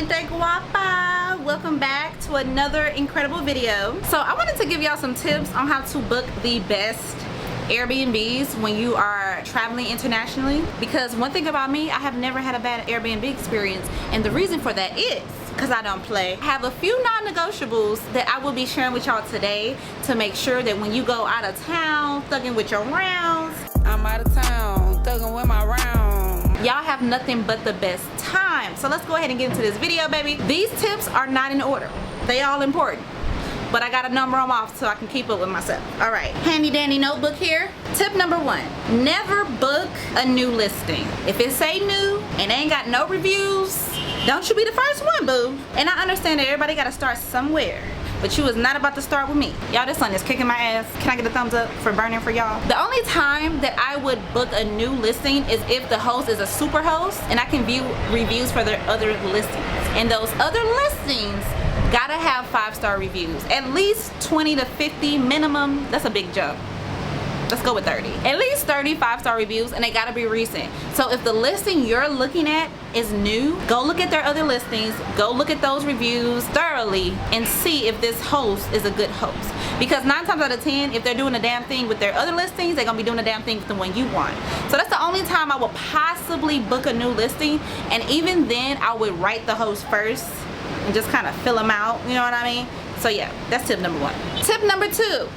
gente guapa, welcome back to another incredible video. So I wanted to give y'all some tips on how to book the best Airbnbs when you are traveling internationally, because one thing about me, I have never had a bad Airbnb experience, and the reason for that is because I don't play. I have a few non-negotiables that I will be sharing with y'all today to make sure that when you go out of town thugging with your rounds, I'm out of town thugging with my rounds, y'all have nothing but the best time. So let's go ahead and get into this video, baby. These tips are not in order, they all important, but I gotta number them off so I can keep up with myself. All right, handy dandy notebook here. Tip number one, never book a new listing. If it say new and ain't got no reviews, don't you be the first one, boo. And I understand that everybody gotta start somewhere, but you was not about to start with me. Y'all, this sun is kicking my ass. Can I get a thumbs up for burning for y'all? The only time that I would book a new listing is if the host is a super host and I can view reviews for their other listings. And those other listings gotta have 5-star reviews, at least 20 to 50 minimum. That's a big jump. Let's go with 30. At least 30 5-star reviews, and they gotta be recent. So if the listing you're looking at is new, go look at their other listings, go look at those reviews thoroughly and see if this host is a good host. Because 9 times out of 10, if they're doing a damn thing with their other listings, they're gonna be doing a damn thing with the one you want. So that's the only time I will possibly book a new listing, and even then I would write the host first and just kind of fill them out, you know what I mean? So yeah, that's tip number one. Tip number two,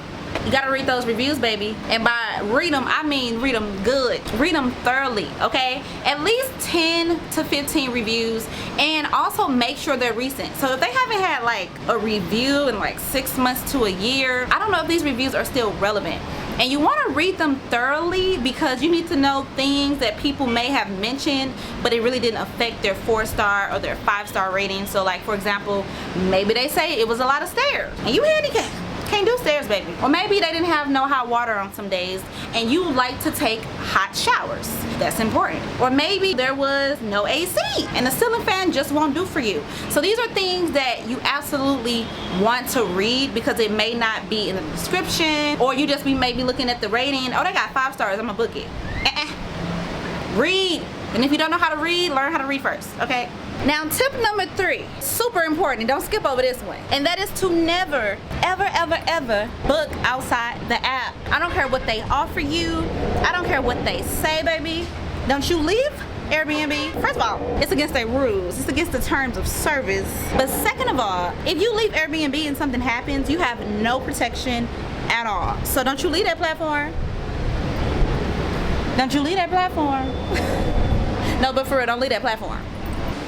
you gotta read those reviews, baby. And by read them, I mean read them good. Read them thoroughly, okay? At least 10 to 15 reviews, and also make sure they're recent. So if they haven't had like a review in like 6 months to a year, I don't know if these reviews are still relevant. And you want to read them thoroughly because you need to know things that people may have mentioned, but it really didn't affect their 4-star or their 5-star rating. So like, for example, maybe they say it was a lot of stairs and you handicapped, can't do stairs, baby. Or maybe they didn't have no hot water on some days and you like to take hot showers. That's important. Or maybe there was no AC and the ceiling fan just won't do for you. So these are things that you absolutely want to read because it may not be in the description, or you just be maybe looking at the rating. Oh, they got 5 stars, I'm gonna book it. Read. And if you don't know how to read, learn how to read first, okay? Now, tip number 3, super important, don't skip over this one, and that is to never, ever book outside the app. I don't care what they offer you, I don't care what they say, baby. Don't you leave Airbnb. First of all, it's against their rules, it's against the terms of service. But second of all, if you leave Airbnb and something happens, you have no protection at all. So don't you leave that platform. Don't you leave that platform. No, but for real, don't leave that platform.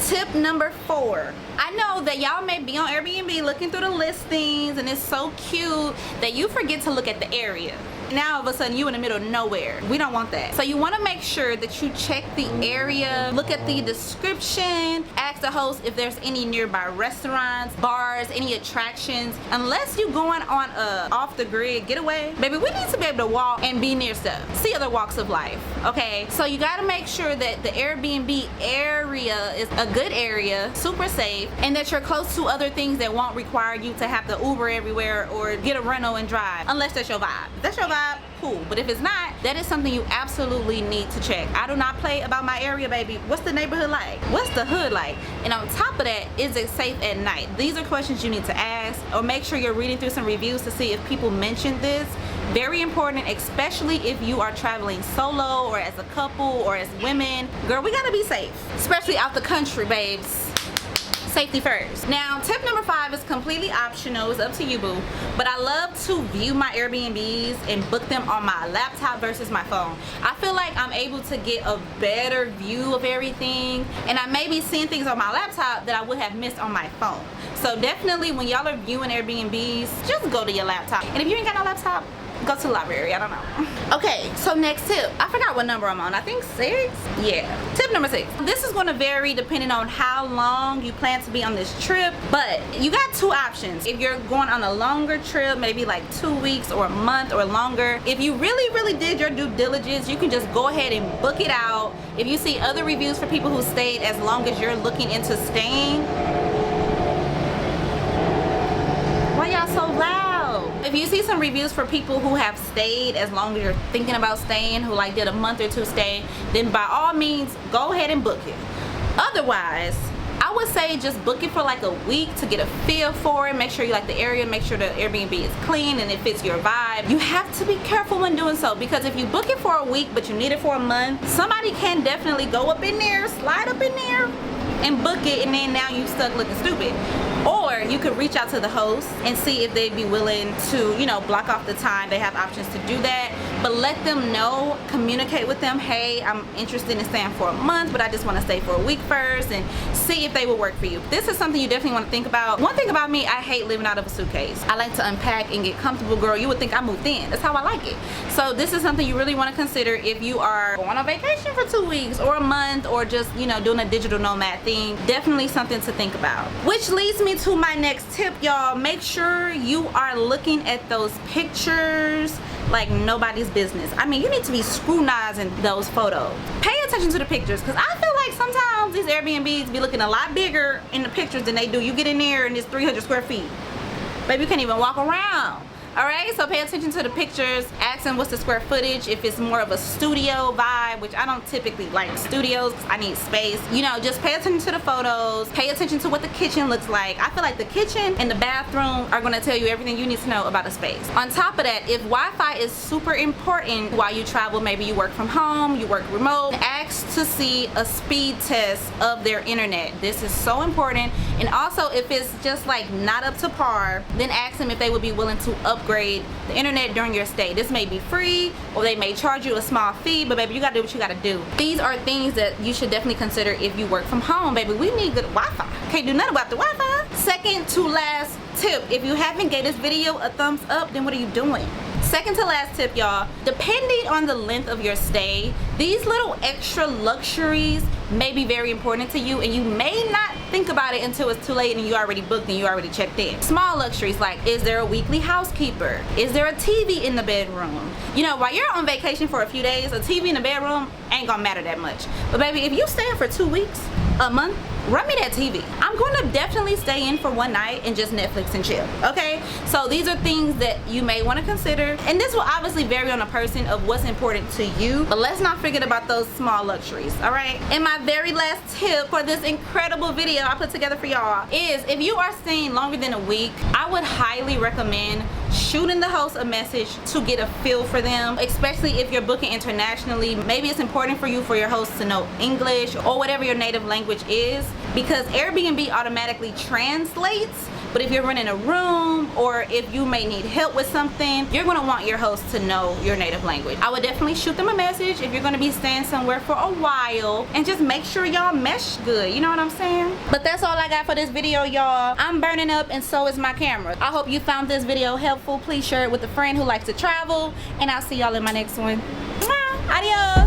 Tip number 4. I know that y'all may be on Airbnb looking through the listings and it's so cute that you forget to look at the area. Now all of a sudden you in the middle of nowhere. We don't want that. So you want to make sure that you check the area, look at the description, ask the host if there's any nearby restaurants, bars, any attractions. Unless you're going on a off the grid getaway, baby, we need to be able to walk and be near stuff, see other walks of life, okay? So you got to make sure that the Airbnb area is a good area, super safe, and that you're close to other things that won't require you to have to Uber everywhere or get a rental and drive, unless that's your vibe. If that's your vibe, cool. But if it's not, that is something you absolutely need to check. I do not play about my area, baby. What's the neighborhood like? What's the hood like? And on top of that, is it safe at night? These are questions you need to ask, or make sure you're reading through some reviews to see if people mention this. Very important, especially if you are traveling solo or as a couple or as women. Girl, we gotta be safe, especially out the country, babes. Safety first. Now, tip number 5 is completely optional. It's up to you, boo. But I love to view my Airbnbs and book them on my laptop versus my phone. I feel like I'm able to get a better view of everything, and I may be seeing things on my laptop that I would have missed on my phone. So definitely when y'all are viewing Airbnbs, just go to your laptop. And if you ain't got no laptop, go to the library, I don't know. Okay, so next tip, I forgot what number I'm on, I think 6? Yeah, tip number 6. This is gonna vary depending on how long you plan to be on this trip, but you got 2 options. If you're going on a longer trip, maybe like 2 weeks or a month or longer, if you really did your due diligence, you can just go ahead and book it out. If you see other reviews for people who stayed as long as you're looking into staying, why y'all so loud? If you see some reviews for people who have stayed as long as you're thinking about staying, who like did a month or 2 stay, then by all means go ahead and book it. Otherwise, I would say just book it for like a week to get a feel for it, make sure you like the area, make sure the Airbnb is clean and it fits your vibe. You have to be careful when doing so, because if you book it for a week but you need it for a month, somebody can definitely go up in there, slide up in there and book it, and then now you stuck looking stupid. Or you could reach out to the host and see if they'd be willing to, you know, block off the time. They have options to do that, but let them know, communicate with them, hey, I'm interested in staying for a month, but I just want to stay for a week first, and see if they will work for you. This is something you definitely want to think about. One thing about me, I hate living out of a suitcase. I like to unpack and get comfortable, girl. You would think I moved in. That's how I like it. So this is something you really want to consider if you are going on vacation for 2 weeks or a month, or just, you know, doing a digital nomad thing. Definitely something to think about. Which leads me to my next tip, y'all. Make sure you are looking at those pictures like nobody's business. I mean, you need to be scrutinizing those photos. Pay attention to the pictures, because I feel like sometimes these Airbnbs be looking a lot bigger in the pictures than they do. You get in there and it's 300 square feet. Baby, you can't even walk around. Alright, so pay attention to the pictures. Ask them what's the square footage. If it's more of a studio vibe, which I don't typically like studios because I need space. You know, just pay attention to the photos. Pay attention to what the kitchen looks like. I feel like the kitchen and the bathroom are going to tell you everything you need to know about a space. On top of that, if Wi-Fi is super important while you travel, maybe you work from home, you work remote, ask to see a speed test of their internet. This is so important. And also, if it's just like not up to par, then ask them if they would be willing to upgrade the internet during your stay. This may be free, or they may charge you a small fee, but baby, you gotta do what you gotta do. These are things that you should definitely consider if you work from home. Baby, we need good Wi-Fi. Can't do nothing about the Wi-Fi. Second to last tip, if you haven't gave this video a thumbs up, then what are you doing? Second to last tip, y'all, depending on the length of your stay, these little extra luxuries may be very important to you, and you may not think about it until it's too late and you already booked and you already checked in. Small luxuries like, is there a weekly housekeeper? Is there a TV in the bedroom? You know, while you're on vacation for a few days, a TV in the bedroom ain't gonna matter that much. But baby, if you stay for 2 weeks, a month, run me that TV. I'm going to definitely stay in for one night and just Netflix and chill, okay? So these are things that you may want to consider, and this will obviously vary on a person of what's important to you, but let's not forget about those small luxuries, all right? And my very last tip for this incredible video I put together for y'all is, if you are staying longer than a week, I would highly recommend shooting the host a message to get a feel for them, especially if you're booking internationally. Maybe it's important for you for your host to know English or whatever your native language is, because Airbnb automatically translates. But if you're renting a room, or if you may need help with something, you're going to want your host to know your native language. I would definitely shoot them a message if you're going to be staying somewhere for a while, and just make sure y'all mesh good, you know what I'm saying? But that's all I got for this video, y'all. I'm burning up, and so is my camera. I hope you found this video helpful. Please share it with a friend who likes to travel, and I'll see y'all in my next one. Mwah! Adios.